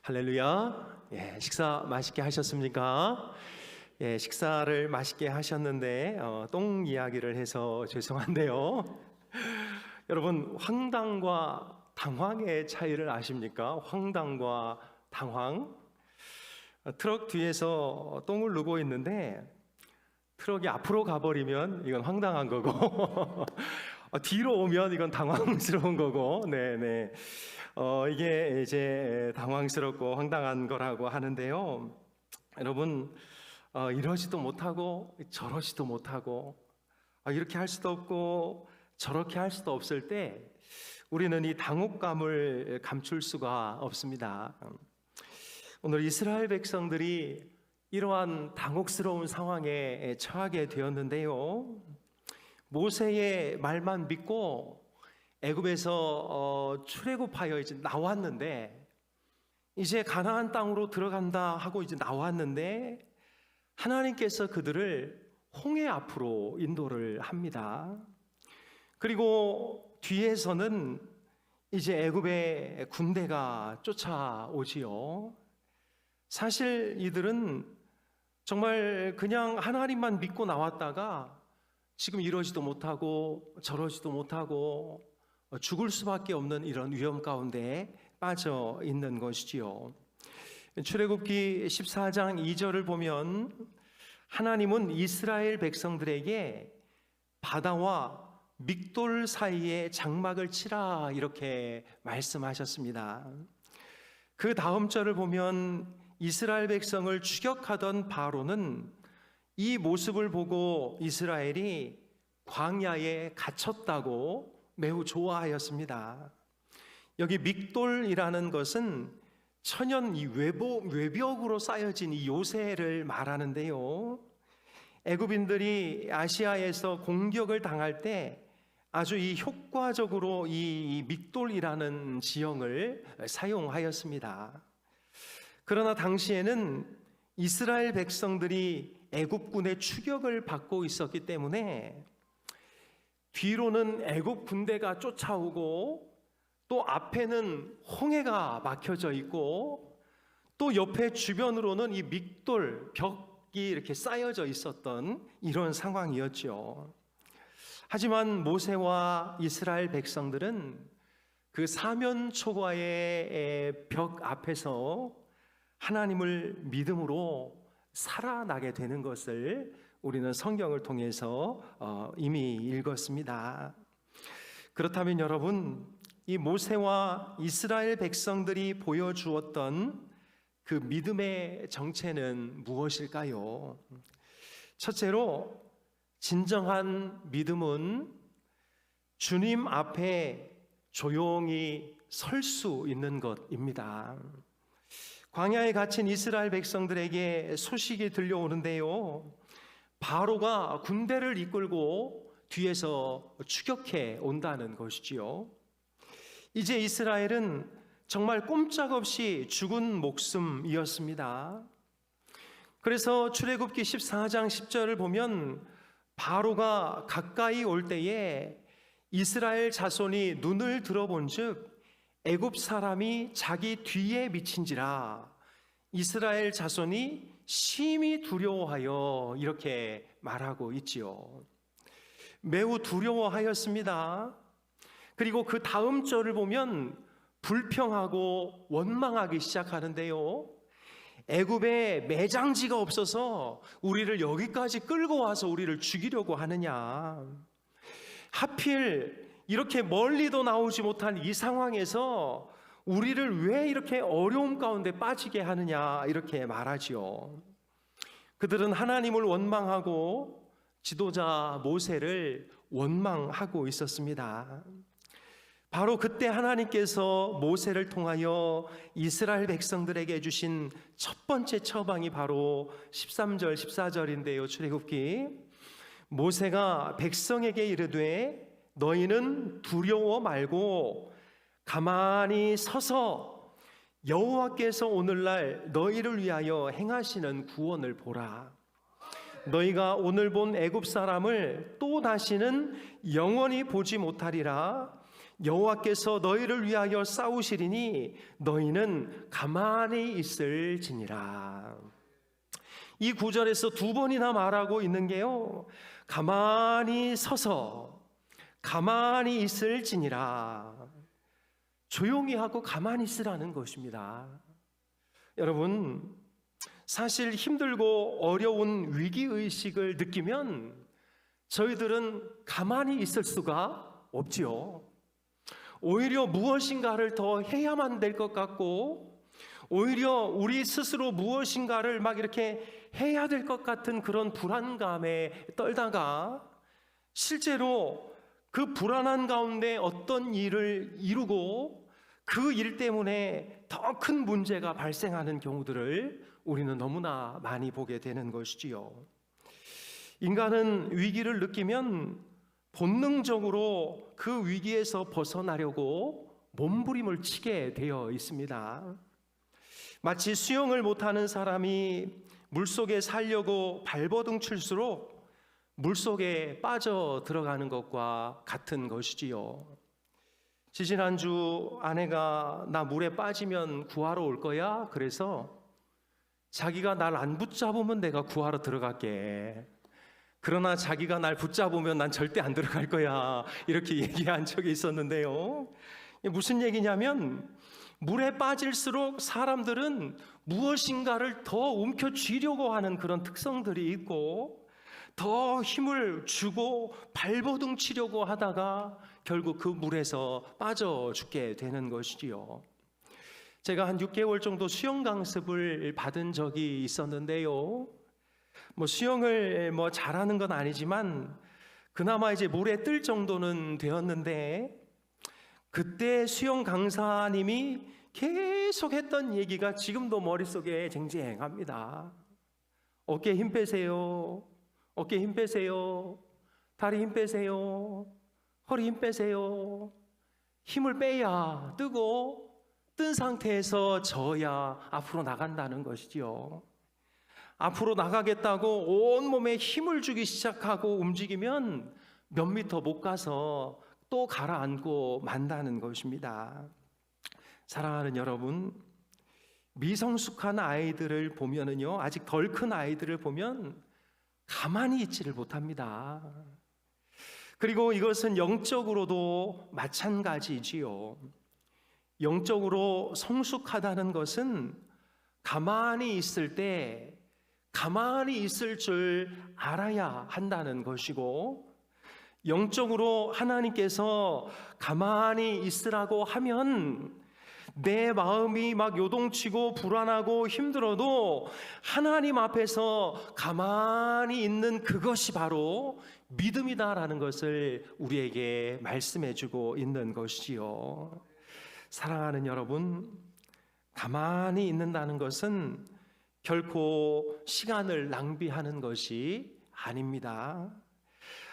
할렐루야. 식사 맛있게 하셨습니까? 식사를 맛있게 하셨는데 똥 이야기를 해서 죄송한데요. 여러분, 황당과 당황의 차이를 아십니까? 황당과 당황. 트럭 뒤에서 똥을 누고 있는데 트럭이 앞으로 가버리면 이건 황당한 거고 뒤로 오면 이건 당황스러운 거고, 네네. 이게 이제 당황스럽고 황당한 거라고 하는데요. 여러분, 이러지도 못하고 저러지도 못하고 이렇게 할 수도 없고 저렇게 할 수도 없을 때 우리는 이 당혹감을 감출 수가 없습니다. 오늘 이스라엘 백성들이 이러한 당혹스러운 상황에 처하게 되었는데요. 모세의 말만 믿고 애굽에서 출애굽하여 이제 나왔는데, 이제 가나안 땅으로 들어간다 하고 이제 나왔는데 하나님께서 그들을 홍해 앞으로 인도를 합니다. 그리고 뒤에서는 이제 애굽의 군대가 쫓아오지요. 사실 이들은 정말 그냥 하나님만 믿고 나왔다가 지금 이러지도 못하고 저러지도 못하고 죽을 수밖에 없는 이런 위험 가운데 빠져 있는 것이지요. 출애굽기 14장 2절을 보면 하나님은 이스라엘 백성들에게 바다와 믹돌 사이에 장막을 치라 이렇게 말씀하셨습니다. 그 다음 절을 보면 이스라엘 백성을 추격하던 바로는 이 모습을 보고 이스라엘이 광야에 갇혔다고 매우 좋아하였습니다. 여기 믹돌이라는 것은 천연 이 외벽으로 쌓여진 이 요새를 말하는데요. 애굽인들이 아시아에서 공격을 당할 때 아주 이 효과적으로 이 믹돌이라는 지형을 사용하였습니다. 그러나 당시에는 이스라엘 백성들이 애굽군의 추격을 받고 있었기 때문에 뒤로는 애굽 군대가 쫓아오고 또 앞에는 홍해가 막혀져 있고 또 옆에 주변으로는 이 믹돌 벽이 이렇게 쌓여져 있었던 이런 상황이었죠. 하지만 모세와 이스라엘 백성들은 그 사면초가의 벽 앞에서 하나님을 믿음으로 살아나게 되는 것을 우리는 성경을 통해서 이미 읽었습니다. 그렇다면 여러분, 이 모세와 이스라엘 백성들이 보여주었던 그 믿음의 정체는 무엇일까요? 첫째로, 진정한 믿음은 주님 앞에 조용히 설 수 있는 것입니다. 광야에 갇힌 이스라엘 백성들에게 소식이 들려오는데요. 바로가 군대를 이끌고 뒤에서 추격해 온다는 것이지요. 이제 이스라엘은 정말 꼼짝없이 죽은 목숨이었습니다. 그래서 출애굽기 14장 10절을 보면 바로가 가까이 올 때에 이스라엘 자손이 눈을 들어본즉 애굽 사람이 자기 뒤에 미친지라 이스라엘 자손이 심히 두려워하여 이렇게 말하고 있지요. 매우 두려워하였습니다. 그리고 그 다음 절을 보면 불평하고 원망하기 시작하는데요. 애굽에 매장지가 없어서 우리를 여기까지 끌고 와서 우리를 죽이려고 하느냐. 하필 이렇게 멀리도 나오지 못한 이 상황에서 우리를 왜 이렇게 어려움 가운데 빠지게 하느냐 이렇게 말하지요. 그들은 하나님을 원망하고 지도자 모세를 원망하고 있었습니다. 바로 그때 하나님께서 모세를 통하여 이스라엘 백성들에게 주신 첫 번째 처방이 바로 13절 14절인데요. 출애굽기 모세가 백성에게 이르되 너희는 두려워 말고 가만히 서서 여호와께서 오늘날 너희를 위하여 행하시는 구원을 보라. 너희가 오늘 본 애굽 사람을 또 다시는 영원히 보지 못하리라. 여호와께서 너희를 위하여 싸우시리니 너희는 가만히 있을지니라. 이 구절에서 두 번이나 말하고 있는 게요, 가만히 서서 가만히 있을지니라. 조용히 하고 가만히 있으라는 것입니다. 여러분, 사실 힘들고 어려운 위기의식을 느끼면 저희들은 가만히 있을 수가 없지요. 오히려 무엇인가를 더 해야만 될 것 같고, 오히려 우리 스스로 무엇인가를 막 이렇게 해야 될 것 같은 그런 불안감에 떨다가 실제로 그 불안한 가운데 어떤 일을 이루고 그 일 때문에 더 큰 문제가 발생하는 경우들을 우리는 너무나 많이 보게 되는 것이지요. 인간은 위기를 느끼면 본능적으로 그 위기에서 벗어나려고 몸부림을 치게 되어 있습니다. 마치 수영을 못하는 사람이 물속에 살려고 발버둥 칠수록 물속에 빠져 들어가는 것과 같은 것이지요. 지지난주 아내가 나 물에 빠지면 구하러 올 거야. 그래서 자기가 날 안 붙잡으면 내가 구하러 들어갈게. 그러나 자기가 날 붙잡으면 난 절대 안 들어갈 거야. 이렇게 얘기한 적이 있었는데요. 무슨 얘기냐면 물에 빠질수록 사람들은 무엇인가를 더 움켜쥐려고 하는 그런 특성들이 있고 더 힘을 주고 발버둥 치려고 하다가 결국 그 물에서 빠져 죽게 되는 것이지요. 제가 한 6개월 정도 수영 강습을 받은 적이 있었는데요. 수영을 잘하는 건 아니지만 그나마 이제 물에 뜰 정도는 되었는데, 그때 수영 강사님이 계속 했던 얘기가 지금도 머릿속에 쟁쟁합니다. 어깨 힘 빼세요. 어깨 힘 빼세요. 다리 힘 빼세요. 허리 힘 빼세요. 힘을 빼야 뜨고 뜬 상태에서 져야 앞으로 나간다는 것이지요. 앞으로 나가겠다고 온몸에 힘을 주기 시작하고 움직이면 몇 미터 못 가서 또 가라앉고 만다는 것입니다. 사랑하는 여러분, 미성숙한 아이들을 보면은요, 아직 덜 큰 아이들을 보면 가만히 있지를 못합니다. 그리고 이것은 영적으로도 마찬가지지요. 영적으로 성숙하다는 것은 가만히 있을 때 가만히 있을 줄 알아야 한다는 것이고, 영적으로 하나님께서 가만히 있으라고 하면 내 마음이 막 요동치고 불안하고 힘들어도 하나님 앞에서 가만히 있는 그것이 바로 믿음이다라는 것을 우리에게 말씀해 주고 있는 것이지요. 사랑하는 여러분, 가만히 있는다는 것은 결코 시간을 낭비하는 것이 아닙니다.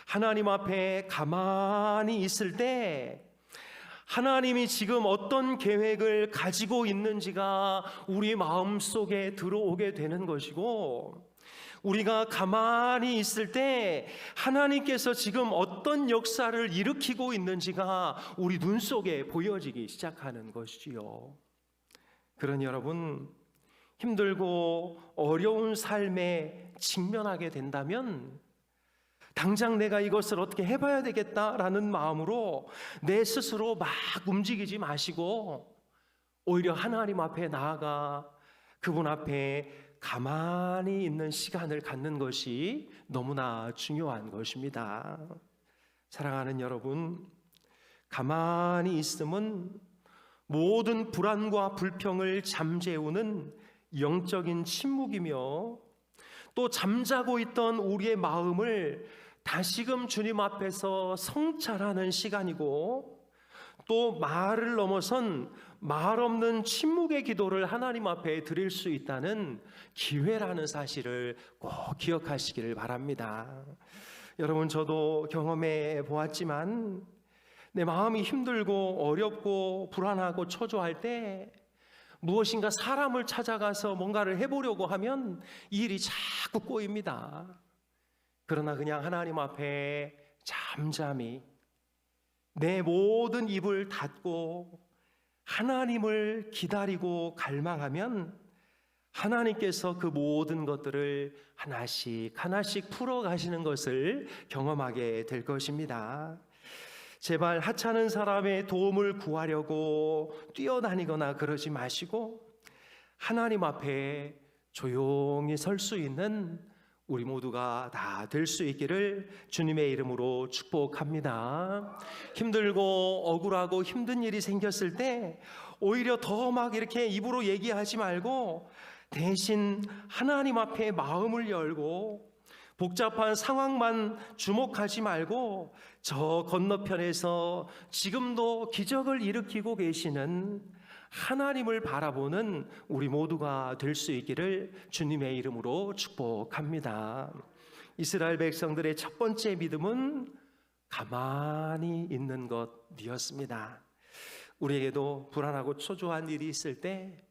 하나님 앞에 가만히 있을 때 하나님이 지금 어떤 계획을 가지고 있는지가 우리 마음속에 들어오게 되는 것이고, 우리가 가만히 있을 때 하나님께서 지금 어떤 역사를 일으키고 있는지가 우리 눈 속에 보여지기 시작하는 것이지요. 그러니 여러분, 힘들고 어려운 삶에 직면하게 된다면 당장 내가 이것을 어떻게 해봐야 되겠다라는 마음으로 내 스스로 막 움직이지 마시고 오히려 하나님 앞에 나아가 그분 앞에 가만히 있는 시간을 갖는 것이 너무나 중요한 것입니다. 사랑하는 여러분, 가만히 있음은 모든 불안과 불평을 잠재우는 영적인 침묵이며, 또 잠자고 있던 우리의 마음을 다시금 주님 앞에서 성찰하는 시간이고, 또 말을 넘어선 말 없는 침묵의 기도를 하나님 앞에 드릴 수 있다는 기회라는 사실을 꼭 기억하시기를 바랍니다. 여러분, 저도 경험해 보았지만 내 마음이 힘들고 어렵고 불안하고 초조할 때 무엇인가 사람을 찾아가서 뭔가를 해보려고 하면 이 일이 자꾸 꼬입니다. 그러나 그냥 하나님 앞에 잠잠히 내 모든 입을 닫고 하나님을 기다리고 갈망하면 하나님께서 그 모든 것들을 하나씩 하나씩 풀어가시는 것을 경험하게 될 것입니다. 제발 하찮은 사람의 도움을 구하려고 뛰어다니거나 그러지 마시고 하나님 앞에 조용히 설 수 있는 우리 모두가 다 될 수 있기를 주님의 이름으로 축복합니다. 힘들고 억울하고 힘든 일이 생겼을 때 오히려 더 막 이렇게 입으로 얘기하지 말고 대신 하나님 앞에 마음을 열고 복잡한 상황만 주목하지 말고 저 건너편에서 지금도 기적을 일으키고 계시는 하나님을 바라보는 우리 모두가 될 수 있기를 주님의 이름으로 축복합니다. 이스라엘 백성들의 첫 번째 믿음은 가만히 있는 것이었습니다. 우리에게도 불안하고 초조한 일이 있을 때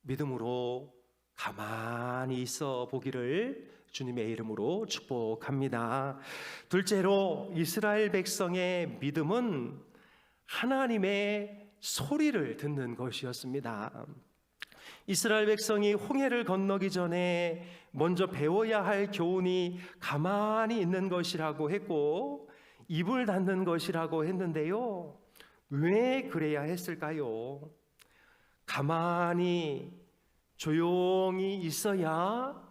믿음으로 가만히 있어 보기를 주님의 이름으로 축복합니다. 둘째로 이스라엘 백성의 믿음은 하나님의 소리를 듣는 것이었습니다. 이스라엘 백성이 홍해를 건너기 전에 먼저 배워야 할 교훈이 가만히 있는 것이라고 했고 입을 닫는 것이라고 했는데요. 왜 그래야 했을까요? 가만히 조용히 있어야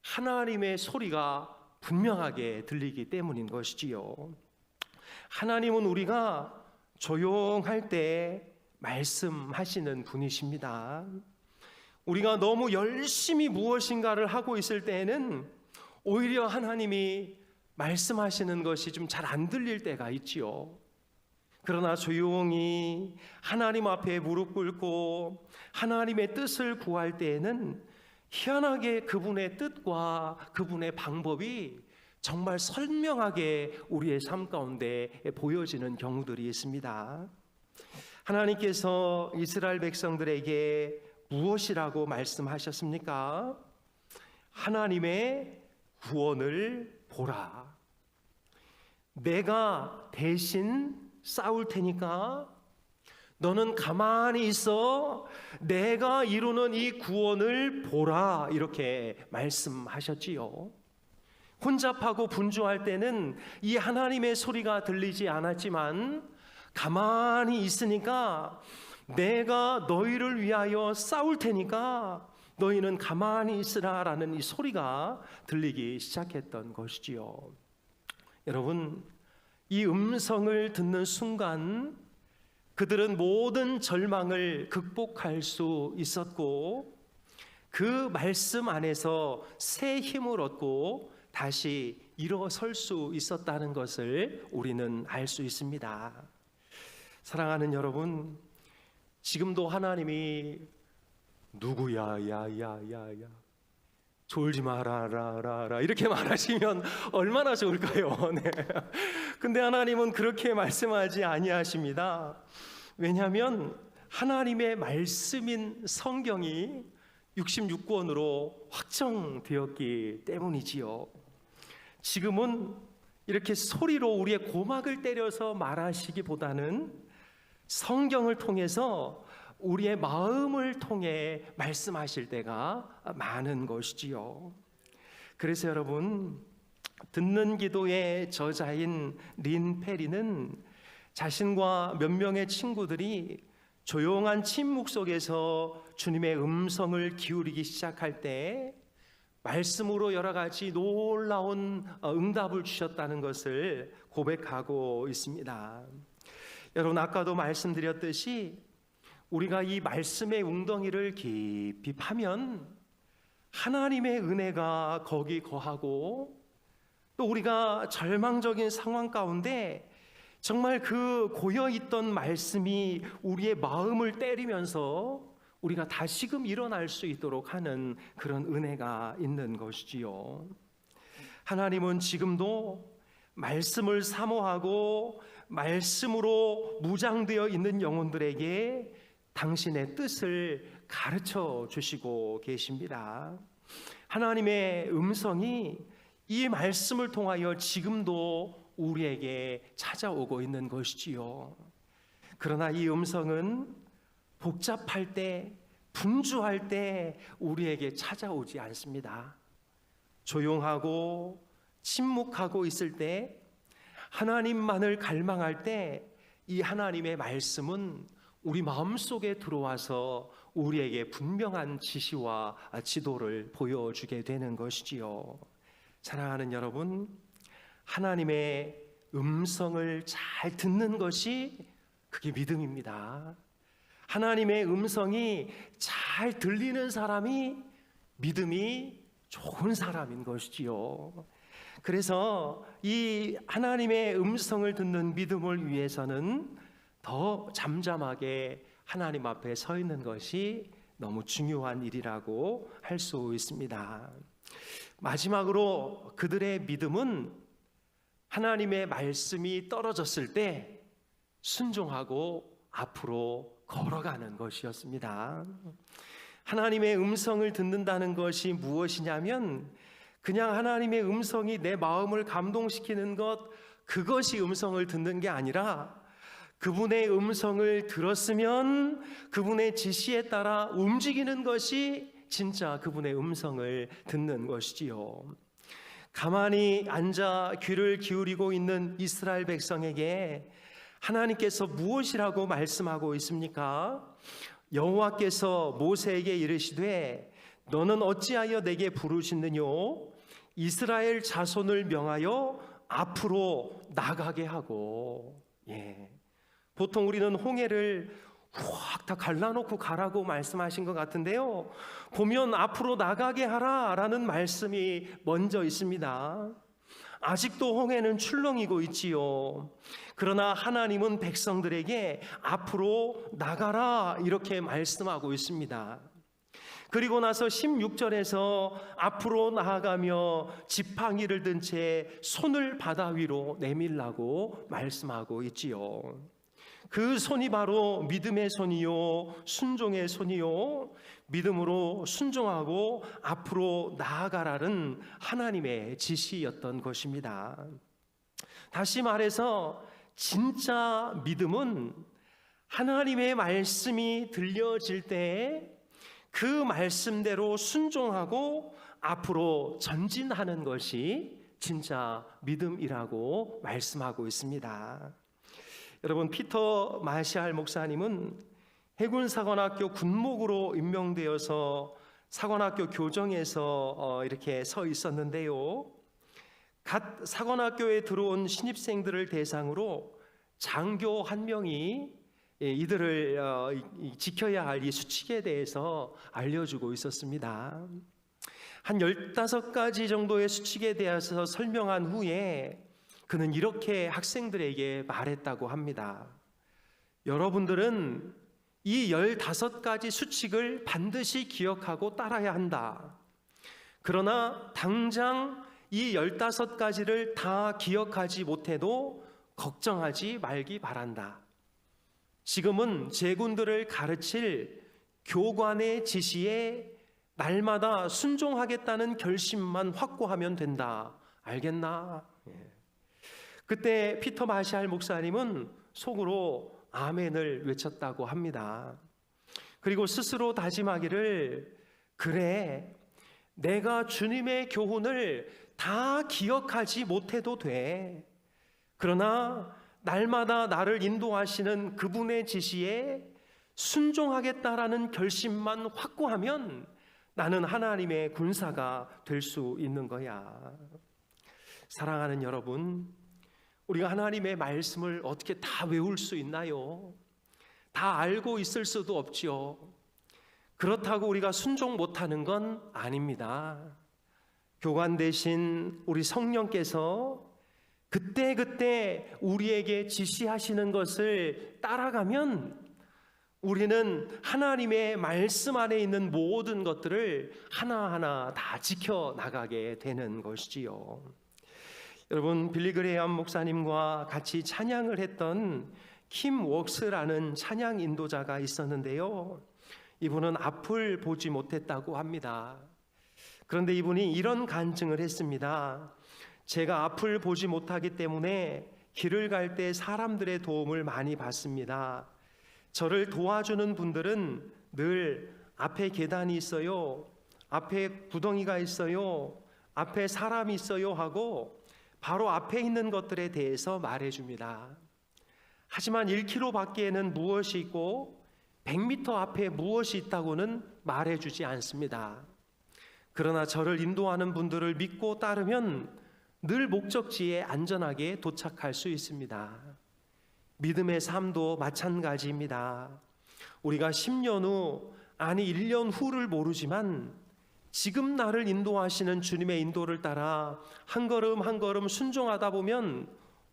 하나님의 소리가 분명하게 들리기 때문인 것이지요. 하나님은 우리가 조용할 때 말씀하시는 분이십니다. 우리가 너무 열심히 무엇인가를 하고 있을 때에는 오히려 하나님이 말씀하시는 것이 좀 잘 안 들릴 때가 있지요. 그러나 조용히 하나님 앞에 무릎 꿇고 하나님의 뜻을 구할 때에는 희한하게 그분의 뜻과 그분의 방법이 정말 선명하게 우리의 삶 가운데 보여지는 경우들이 있습니다. 하나님께서 이스라엘 백성들에게 무엇이라고 말씀하셨습니까? 하나님의 구원을 보라. 내가 대신 싸울 테니까 너는 가만히 있어 내가 이루는 이 구원을 보라, 이렇게 말씀하셨지요. 혼잡하고 분주할 때는 이 하나님의 소리가 들리지 않았지만 가만히 있으니까 내가 너희를 위하여 싸울 테니까 너희는 가만히 있으라라는 이 소리가 들리기 시작했던 것이지요. 여러분, 이 음성을 듣는 순간 그들은 모든 절망을 극복할 수 있었고 그 말씀 안에서 새 힘을 얻고 다시 일어설 수 있었다는 것을 우리는 알 수 있습니다. 사랑하는 여러분, 지금도 하나님이 누구야 야야야야 졸지 마라라라 이렇게 말하시면 얼마나 좋을까요? 네. 근데 하나님은 그렇게 말씀하지 아니하십니다. 왜냐하면 하나님의 말씀인 성경이 66권으로 확정되었기 때문이지요. 지금은 이렇게 소리로 우리의 고막을 때려서 말하시기보다는 성경을 통해서 우리의 마음을 통해 말씀하실 때가 많은 것이지요. 그래서 여러분, 듣는 기도의 저자인 린 페리는 자신과 몇 명의 친구들이 조용한 침묵 속에서 주님의 음성을 기울이기 시작할 때 말씀으로 여러 가지 놀라운 응답을 주셨다는 것을 고백하고 있습니다. 여러분, 아까도 말씀드렸듯이 우리가 이 말씀의 웅덩이를 깊이 파면 하나님의 은혜가 거기 거하고 또 우리가 절망적인 상황 가운데 정말 그 고여있던 말씀이 우리의 마음을 때리면서 우리가 다시금 일어날 수 있도록 하는 그런 은혜가 있는 것이지요. 하나님은 지금도 말씀을 사모하고 말씀으로 무장되어 있는 영혼들에게 당신의 뜻을 가르쳐 주시고 계십니다. 하나님의 음성이 이 말씀을 통하여 지금도 우리에게 찾아오고 있는 것이지요. 그러나 이 음성은 복잡할 때, 분주할 때 우리에게 찾아오지 않습니다. 조용하고 침묵하고 있을 때, 하나님만을 갈망할 때 이 하나님의 말씀은 우리 마음속에 들어와서 우리에게 분명한 지시와 지도를 보여주게 되는 것이지요. 사랑하는 여러분, 하나님의 음성을 잘 듣는 것이 그게 믿음입니다. 하나님의 음성이 잘 들리는 사람이 믿음이 좋은 사람인 것이지요. 그래서 이 하나님의 음성을 듣는 믿음을 위해서는 더 잠잠하게 하나님 앞에 서 있는 것이 너무 중요한 일이라고 할 수 있습니다. 마지막으로 그들의 믿음은 하나님의 말씀이 떨어졌을 때 순종하고 앞으로 걸어가는 것이었습니다. 하나님의 음성을 듣는다는 것이 무엇이냐면 그냥 하나님의 음성이 내 마음을 감동시키는 것, 그것이 음성을 듣는 게 아니라 그분의 음성을 들었으면 그분의 지시에 따라 움직이는 것이 진짜 그분의 음성을 듣는 것이지요. 가만히 앉아 귀를 기울이고 있는 이스라엘 백성에게 하나님께서 무엇이라고 말씀하고 있습니까? 여호와께서 모세에게 이르시되 너는 어찌하여 내게 부르시느뇨? 이스라엘 자손을 명하여 앞으로 나가게 하고. 보통 우리는 홍해를 확 다 갈라놓고 가라고 말씀하신 것 같은데요, 보면 앞으로 나가게 하라 라는 말씀이 먼저 있습니다. 아직도 홍해는 출렁이고 있지요. 그러나 하나님은 백성들에게 앞으로 나가라 이렇게 말씀하고 있습니다. 그리고 나서 16절에서 앞으로 나아가며 지팡이를 든 채 손을 바다 위로 내밀라고 말씀하고 있지요. 그 손이 바로 믿음의 손이요, 순종의 손이요, 믿음으로 순종하고 앞으로 나아가라는 하나님의 지시였던 것입니다. 다시 말해서 진짜 믿음은 하나님의 말씀이 들려질 때 그 말씀대로 순종하고 앞으로 전진하는 것이 진짜 믿음이라고 말씀하고 있습니다. 여러분, 피터 마샬 목사님은 해군사관학교 군목으로 임명되어서 사관학교 교정에서 이렇게 서 있었는데요, 갓 사관학교에 들어온 신입생들을 대상으로 장교 한 명이 이들을 지켜야 할 이 수칙에 대해서 알려주고 있었습니다. 한 15가지 정도의 수칙에 대해서 설명한 후에 그는 이렇게 학생들에게 말했다고 합니다. 여러분들은 이 15가지 수칙을 반드시 기억하고 따라야 한다. 그러나 당장 이 15가지를 다 기억하지 못해도 걱정하지 말기 바란다. 지금은 제군들을 가르칠 교관의 지시에 날마다 순종하겠다는 결심만 확고하면 된다. 알겠나? 그때 피터 마샬 목사님은 속으로 아멘을 외쳤다고 합니다. 그리고 스스로 다짐하기를, 그래, 내가 주님의 교훈을 다 기억하지 못해도 돼. 그러나 날마다 나를 인도하시는 그분의 지시에 순종하겠다라는 결심만 확고하면 나는 하나님의 군사가 될 수 있는 거야. 사랑하는 여러분, 우리가 하나님의 말씀을 어떻게 다 외울 수 있나요? 다 알고 있을 수도 없지요. 그렇다고 우리가 순종 못하는 건 아닙니다. 교관 되신 우리 성령께서 그때그때 우리에게 지시하시는 것을 따라가면 우리는 하나님의 말씀 안에 있는 모든 것들을 하나하나 다 지켜나가게 되는 것이지요. 여러분, 빌리 그레이엄 목사님과 같이 찬양을 했던 킴 웍스라는 찬양 인도자가 있었는데요, 이분은 앞을 보지 못했다고 합니다. 그런데 이분이 이런 간증을 했습니다. 제가 앞을 보지 못하기 때문에 길을 갈 때 사람들의 도움을 많이 받습니다. 저를 도와주는 분들은 늘 앞에 계단이 있어요, 앞에 구덩이가 있어요, 앞에 사람이 있어요 하고 바로 앞에 있는 것들에 대해서 말해줍니다. 하지만 1km 밖에는 무엇이 있고 100m 앞에 무엇이 있다고는 말해주지 않습니다. 그러나 저를 인도하는 분들을 믿고 따르면 늘 목적지에 안전하게 도착할 수 있습니다. 믿음의 삶도 마찬가지입니다. 우리가 10년 후, 아니 1년 후를 모르지만 지금 나를 인도하시는 주님의 인도를 따라 한 걸음 한 걸음 순종하다 보면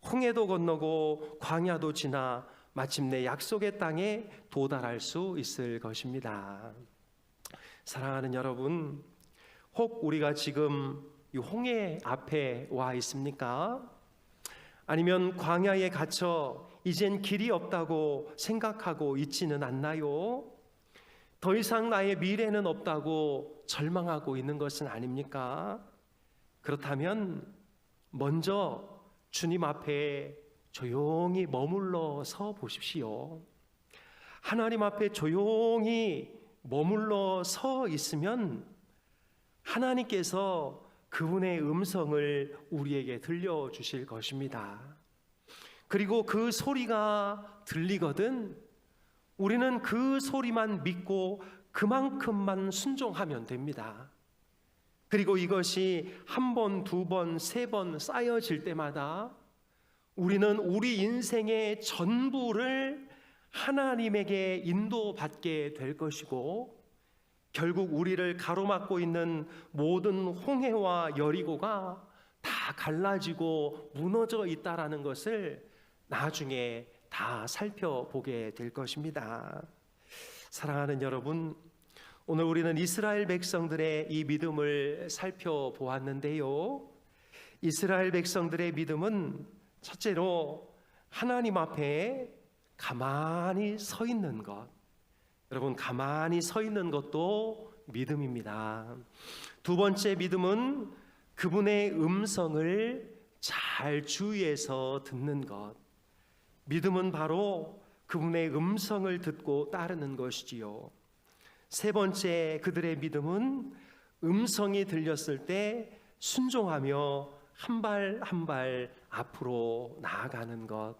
홍해도 건너고 광야도 지나 마침내 약속의 땅에 도달할 수 있을 것입니다. 사랑하는 여러분, 혹 우리가 지금 이 홍해 앞에 와 있습니까? 아니면 광야에 갇혀 이젠 길이 없다고 생각하고 있지는 않나요? 더 이상 나의 미래는 없다고 절망하고 있는 것은 아닙니까? 그렇다면 먼저 주님 앞에 조용히 머물러 서 보십시오. 하나님 앞에 조용히 머물러 서 있으면 하나님께서 그분의 음성을 우리에게 들려주실 것입니다. 그리고 그 소리가 들리거든 우리는 그 소리만 믿고 그만큼만 순종하면 됩니다. 그리고 이것이 한 번, 두 번, 세 번 쌓여질 때마다 우리는 우리 인생의 전부를 하나님에게 인도받게 될 것이고 결국 우리를 가로막고 있는 모든 홍해와 여리고가 다 갈라지고 무너져 있다라는 것을 나중에 다 살펴보게 될 것입니다. 사랑하는 여러분, 오늘 우리는 이스라엘 백성들의 이 믿음을 살펴보았는데요. 이스라엘 백성들의 믿음은 첫째로 하나님 앞에 가만히 서 있는 것. 여러분, 가만히 서 있는 것도 믿음입니다. 두 번째 믿음은 그분의 음성을 잘 주의해서 듣는 것. 믿음은 바로 그분의 음성을 듣고 따르는 것이지요. 세 번째 그들의 믿음은 음성이 들렸을 때 순종하며 한 발 한 발 앞으로 나아가는 것.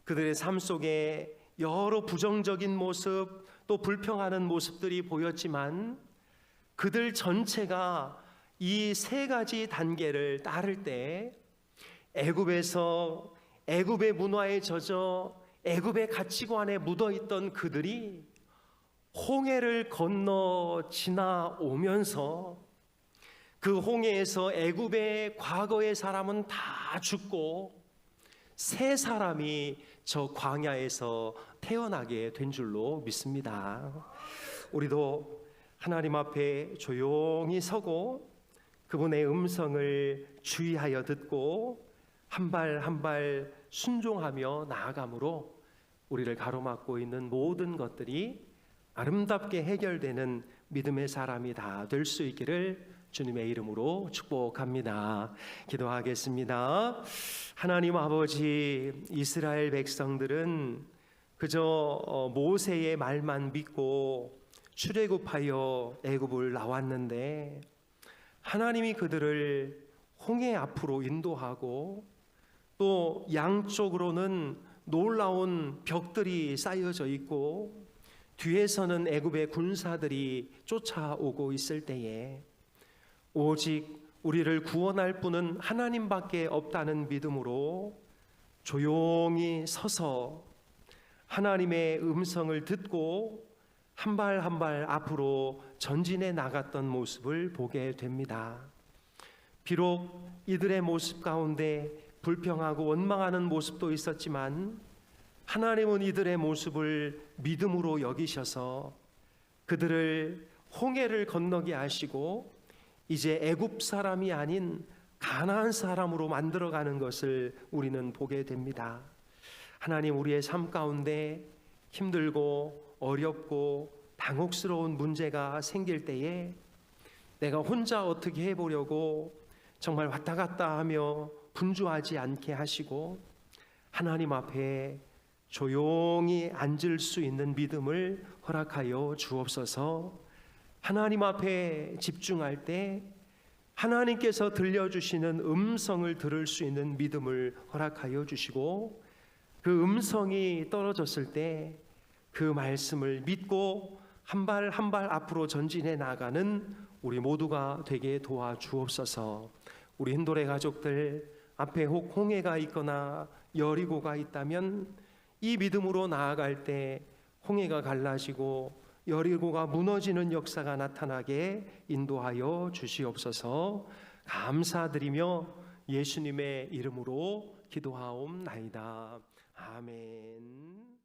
그들의 삶 속에 여러 부정적인 모습 또 불평하는 모습들이 보였지만 그들 전체가 이 세 가지 단계를 따를 때 애굽에서 애굽의 문화에 젖어 애굽의 가치관에 묻어있던 그들이 홍해를 건너 지나오면서 그 홍해에서 애굽의 과거의 사람은 다 죽고 새 사람이 저 광야에서 태어나게 된 줄로 믿습니다. 우리도 하나님 앞에 조용히 서고 그분의 음성을 주의하여 듣고 한 발 한 발 순종하며 나아감으로 우리를 가로막고 있는 모든 것들이 아름답게 해결되는 믿음의 사람이 다 될 수 있기를 주님의 이름으로 축복합니다. 기도하겠습니다. 하나님 아버지, 이스라엘 백성들은 그저 모세의 말만 믿고 출애굽하여 애굽을 나왔는데 하나님이 그들을 홍해 앞으로 인도하고 또 양쪽으로는 놀라운 벽들이 쌓여져 있고 뒤에서는 애굽의 군사들이 쫓아오고 있을 때에 오직 우리를 구원할 분은 하나님밖에 없다는 믿음으로 조용히 서서 하나님의 음성을 듣고 한 발 한 발 앞으로 전진해 나갔던 모습을 보게 됩니다. 비록 이들의 모습 가운데 불평하고 원망하는 모습도 있었지만 하나님은 이들의 모습을 믿음으로 여기셔서 그들을 홍해를 건너게 하시고 이제 애굽 사람이 아닌 가나안 사람으로 만들어가는 것을 우리는 보게 됩니다. 하나님, 우리의 삶 가운데 힘들고 어렵고 당혹스러운 문제가 생길 때에 내가 혼자 어떻게 해보려고 정말 왔다 갔다 하며 분주하지 않게 하시고 하나님 앞에 조용히 앉을 수 있는 믿음을 허락하여 주옵소서. 하나님 앞에 집중할 때 하나님께서 들려주시는 음성을 들을 수 있는 믿음을 허락하여 주시고, 그 음성이 떨어졌을 때 그 말씀을 믿고 한 발 한 발 앞으로 전진해 나가는 우리 모두가 되게 도와주옵소서. 우리 힌도레 가족들 앞에 혹 홍해가 있거나 여리고가 있다면 이 믿음으로 나아갈 때 홍해가 갈라지고 여리고가 무너지는 역사가 나타나게 인도하여 주시옵소서. 감사드리며 예수님의 이름으로 기도하옵나이다. 아멘.